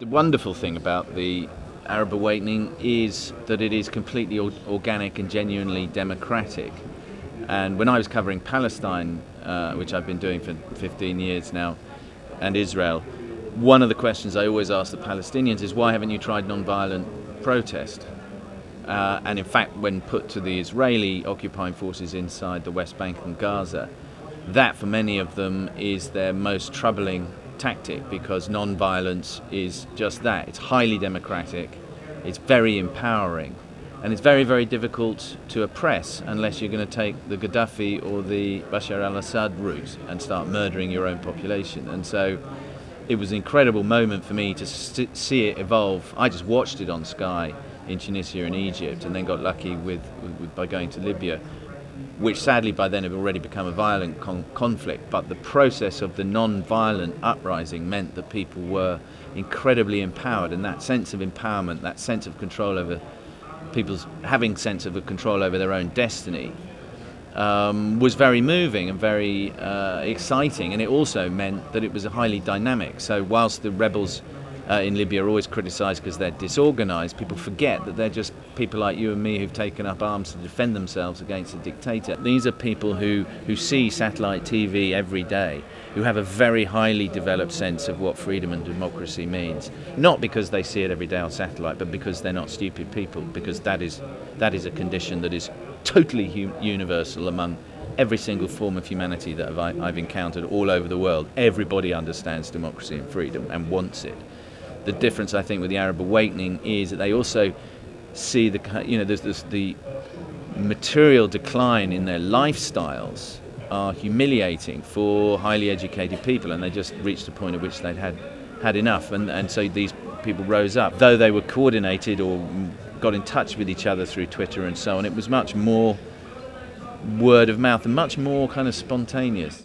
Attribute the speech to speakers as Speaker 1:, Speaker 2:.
Speaker 1: The wonderful thing about the Arab awakening is that it is completely organic and genuinely democratic. And when I was covering Palestine, which I've been doing for 15 years now, and Israel, one of the questions I always ask the Palestinians is, why haven't you tried non-violent protest? And in fact, when put to the Israeli occupying forces inside the West Bank and Gaza, that for many of them is their most troubling tactic, because non-violence is just that. It's highly democratic, it's very empowering, and it's very, very difficult to oppress unless you're going to take the Gaddafi or the Bashar al-Assad route and start murdering your own population. And so it was an incredible moment for me to see it evolve. I just watched it on Sky in Tunisia and Egypt, and then got lucky by going to Libya, which sadly by then had already become a violent conflict. But the process of the non-violent uprising meant that people were incredibly empowered, and that sense of empowerment, that sense of control over people's having sense of control over their own destiny, was very moving and very exciting. And it also meant that it was highly dynamic. So whilst the rebels in Libya are always criticised because they're disorganised, people forget that they're just people like you and me who've taken up arms to defend themselves against a dictator. These are people who see satellite TV every day, who have a very highly developed sense of what freedom and democracy means. Not because they see it every day on satellite, but because they're not stupid people, because that is a condition that is totally universal among every single form of humanity that I've encountered all over the world. Everybody understands democracy and freedom and wants it. The difference, I think, with the Arab awakening is that they also see the material decline in their lifestyles are humiliating for highly educated people, and they just reached a point at which they'd had enough, and so these people rose up. Though they were coordinated or got in touch with each other through Twitter and so on, it was much more word of mouth and much more kind of spontaneous.